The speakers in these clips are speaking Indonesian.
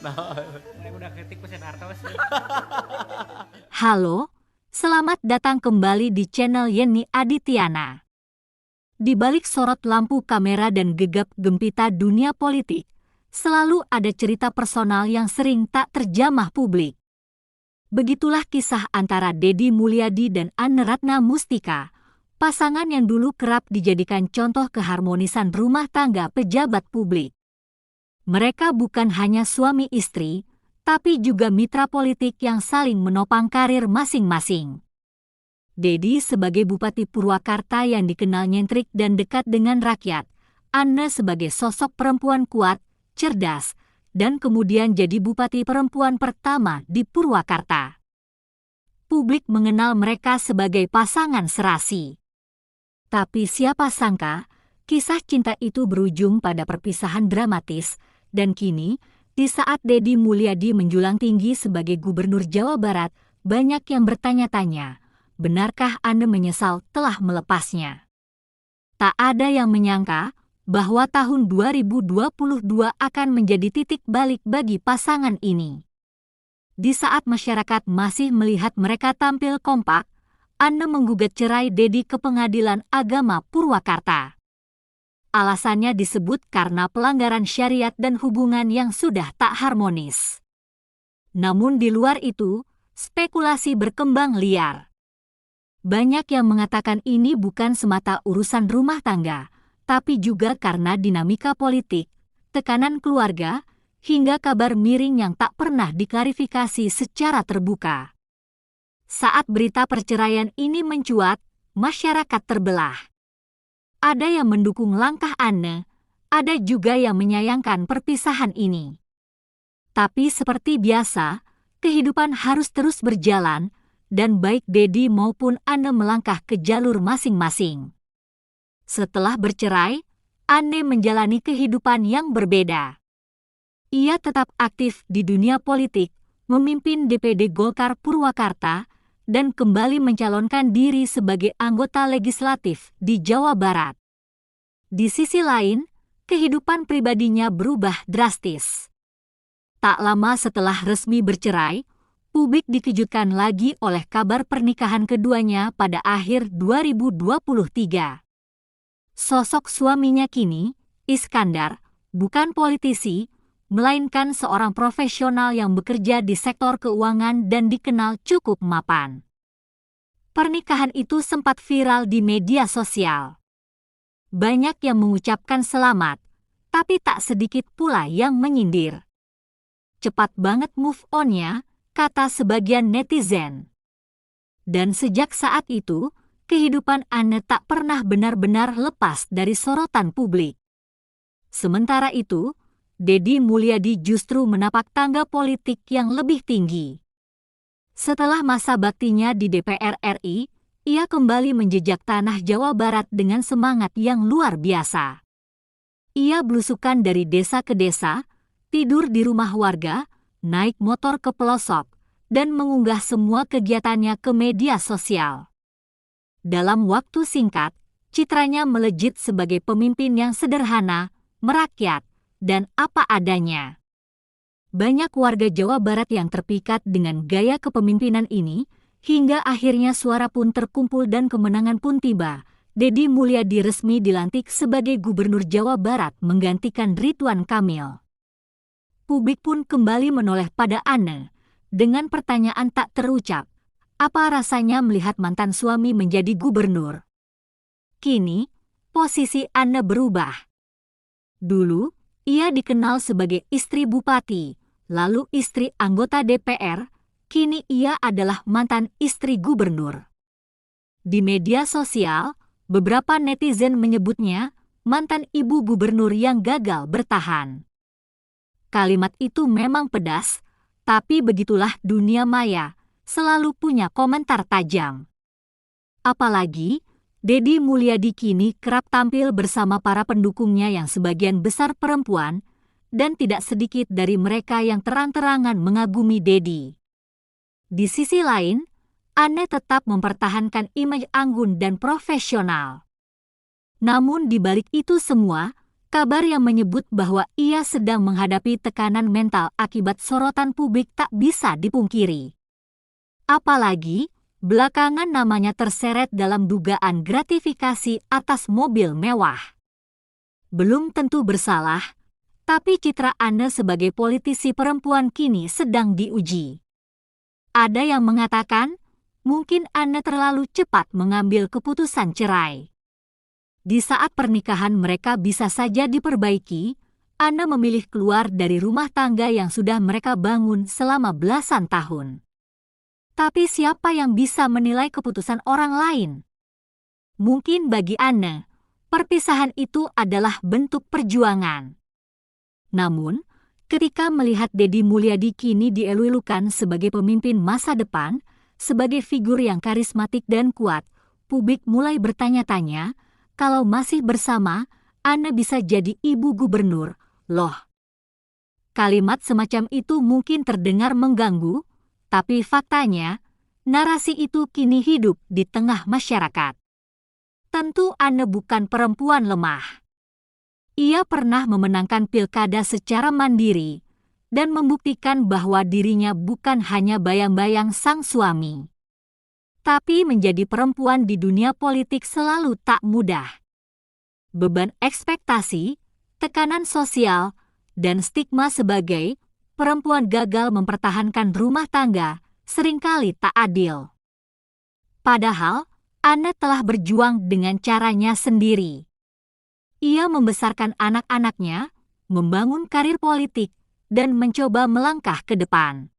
Naon? Udah kritik pesen artos. Halo, selamat datang kembali di channel Yeni Adityana. Di balik sorot lampu kamera dan gegap gempita dunia politik, selalu ada cerita personal yang sering tak terjamah publik. Begitulah kisah antara Deddy Mulyadi dan Anne Ratna Mustika, pasangan yang dulu kerap dijadikan contoh keharmonisan rumah tangga pejabat publik. Mereka bukan hanya suami istri, tapi juga mitra politik yang saling menopang karir masing-masing. Deddy sebagai Bupati Purwakarta yang dikenal nyentrik dan dekat dengan rakyat, Anne sebagai sosok perempuan kuat, cerdas, dan kemudian jadi Bupati perempuan pertama di Purwakarta. Publik mengenal mereka sebagai pasangan serasi. Tapi siapa sangka, kisah cinta itu berujung pada perpisahan dramatis, dan kini, di saat Deddy Mulyadi menjulang tinggi sebagai Gubernur Jawa Barat, banyak yang bertanya-tanya, benarkah Anne menyesal telah melepasnya? Tak ada yang menyangka bahwa tahun 2022 akan menjadi titik balik bagi pasangan ini. Di saat masyarakat masih melihat mereka tampil kompak, Anne menggugat cerai Deddy ke Pengadilan Agama Purwakarta. Alasannya disebut karena pelanggaran syariat dan hubungan yang sudah tak harmonis. Namun di luar itu, spekulasi berkembang liar. Banyak yang mengatakan ini bukan semata urusan rumah tangga, tapi juga karena dinamika politik, tekanan keluarga, hingga kabar miring yang tak pernah diklarifikasi secara terbuka. Saat berita perceraian ini mencuat, masyarakat terbelah. Ada yang mendukung langkah Anne, ada juga yang menyayangkan perpisahan ini. Tapi seperti biasa, kehidupan harus terus berjalan, dan baik Deddy maupun Anne melangkah ke jalur masing-masing. Setelah bercerai, Anne menjalani kehidupan yang berbeda. Ia tetap aktif di dunia politik, memimpin DPD Golkar Purwakarta, dan kembali mencalonkan diri sebagai anggota legislatif di Jawa Barat. Di sisi lain, kehidupan pribadinya berubah drastis. Tak lama setelah resmi bercerai, publik dikejutkan lagi oleh kabar pernikahan keduanya pada akhir 2023. Sosok suaminya kini, Iskandar, bukan politisi, melainkan seorang profesional yang bekerja di sektor keuangan dan dikenal cukup mapan. Pernikahan itu sempat viral di media sosial. Banyak yang mengucapkan selamat, tapi tak sedikit pula yang menyindir. Cepat banget move on-nya, kata sebagian netizen. Dan sejak saat itu, kehidupan Anne tak pernah benar-benar lepas dari sorotan publik. Sementara itu, Deddy Mulyadi justru menapak tangga politik yang lebih tinggi. Setelah masa baktinya di DPR RI, ia kembali menjejak tanah Jawa Barat dengan semangat yang luar biasa. Ia belusukan dari desa ke desa, tidur di rumah warga, naik motor ke pelosok, dan mengunggah semua kegiatannya ke media sosial. Dalam waktu singkat, citranya melejit sebagai pemimpin yang sederhana, merakyat, dan apa adanya. Banyak warga Jawa Barat yang terpikat dengan gaya kepemimpinan ini, hingga akhirnya suara pun terkumpul dan kemenangan pun tiba. Deddy Mulyadi resmi dilantik sebagai Gubernur Jawa Barat menggantikan Ridwan Kamil. Publik pun kembali menoleh pada Anne, dengan pertanyaan tak terucap, apa rasanya melihat mantan suami menjadi gubernur? Kini, posisi Anne berubah. Dulu, ia dikenal sebagai istri bupati, lalu istri anggota DPR, kini ia adalah mantan istri gubernur. Di media sosial, beberapa netizen menyebutnya mantan ibu gubernur yang gagal bertahan. Kalimat itu memang pedas, tapi begitulah dunia maya, selalu punya komentar tajam. Apalagi, Deddy Mulyadi kini kerap tampil bersama para pendukungnya yang sebagian besar perempuan, dan tidak sedikit dari mereka yang terang-terangan mengagumi Deddy. Di sisi lain, Anne tetap mempertahankan image anggun dan profesional. Namun di balik itu semua, Kabar yang menyebut bahwa ia sedang menghadapi tekanan mental akibat sorotan publik tak bisa dipungkiri. Apalagi, belakangan namanya terseret dalam dugaan gratifikasi atas mobil mewah. Belum tentu bersalah, tapi citra Anne sebagai politisi perempuan kini sedang diuji. Ada yang mengatakan, mungkin Anne terlalu cepat mengambil keputusan cerai. Di saat pernikahan mereka bisa saja diperbaiki, Anne memilih keluar dari rumah tangga yang sudah mereka bangun selama belasan tahun. Tapi siapa yang bisa menilai keputusan orang lain? Mungkin bagi Anne, perpisahan itu adalah bentuk perjuangan. Namun, ketika melihat Deddy Mulyadi kini dielulukan sebagai pemimpin masa depan, sebagai figur yang karismatik dan kuat, publik mulai bertanya-tanya, kalau masih bersama, Anne bisa jadi ibu gubernur, loh. Kalimat semacam itu mungkin terdengar mengganggu, tapi faktanya, narasi itu kini hidup di tengah masyarakat. Tentu Anne bukan perempuan lemah. Ia pernah memenangkan pilkada secara mandiri, dan membuktikan bahwa dirinya bukan hanya bayang-bayang sang suami. Tapi menjadi perempuan di dunia politik selalu tak mudah. Beban ekspektasi, tekanan sosial, dan stigma sebagai perempuan gagal mempertahankan rumah tangga seringkali tak adil. Padahal, Anne telah berjuang dengan caranya sendiri. Ia membesarkan anak-anaknya, membangun karir politik, dan mencoba melangkah ke depan.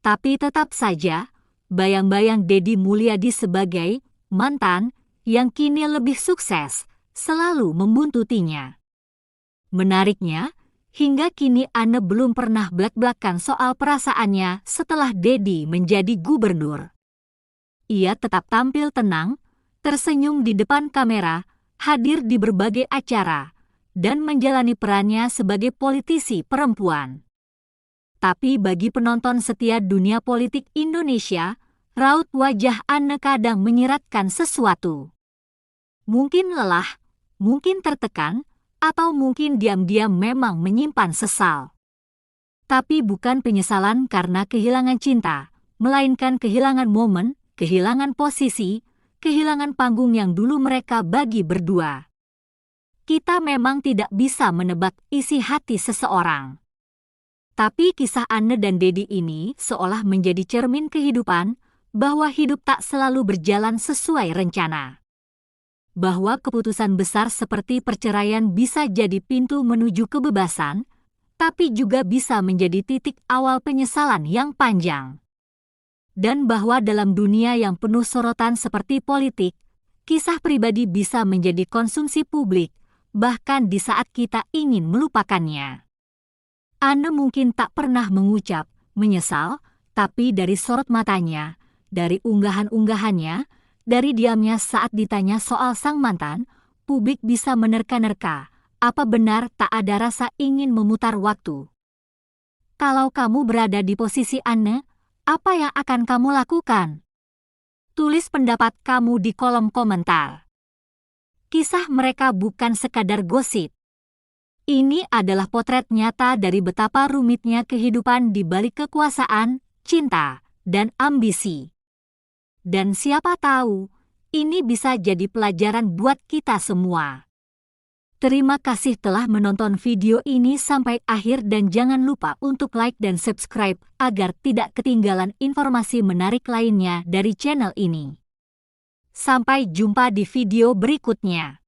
Tapi tetap saja, bayang-bayang Deddy Mulyadi sebagai mantan yang kini lebih sukses selalu membuntutinya. Menariknya, hingga kini Anne belum pernah blak-blakan soal perasaannya setelah Deddy menjadi gubernur. Ia tetap tampil tenang, tersenyum di depan kamera, hadir di berbagai acara, dan menjalani perannya sebagai politisi perempuan. Tapi bagi penonton setia dunia politik Indonesia, raut wajah Anne kadang menyiratkan sesuatu. Mungkin lelah, mungkin tertekan, atau mungkin diam-diam memang menyimpan sesal. Tapi bukan penyesalan karena kehilangan cinta, melainkan kehilangan momen, kehilangan posisi, kehilangan panggung yang dulu mereka bagi berdua. Kita memang tidak bisa menebak isi hati seseorang. Tapi kisah Anne dan Deddy ini seolah menjadi cermin kehidupan, bahwa hidup tak selalu berjalan sesuai rencana. Bahwa keputusan besar seperti perceraian bisa jadi pintu menuju kebebasan, tapi juga bisa menjadi titik awal penyesalan yang panjang. Dan bahwa dalam dunia yang penuh sorotan seperti politik, kisah pribadi bisa menjadi konsumsi publik, bahkan di saat kita ingin melupakannya. Anne mungkin tak pernah mengucap, menyesal, tapi dari sorot matanya, dari unggahan-unggahannya, dari diamnya saat ditanya soal sang mantan, publik bisa menerka-nerka, apa benar tak ada rasa ingin memutar waktu. Kalau kamu berada di posisi Anne, apa yang akan kamu lakukan? Tulis pendapat kamu di kolom komentar. Kisah mereka bukan sekadar gosip. Ini adalah potret nyata dari betapa rumitnya kehidupan di balik kekuasaan, cinta, dan ambisi. Dan siapa tahu, ini bisa jadi pelajaran buat kita semua. Terima kasih telah menonton video ini sampai akhir dan jangan lupa untuk like dan subscribe agar tidak ketinggalan informasi menarik lainnya dari channel ini. Sampai jumpa di video berikutnya.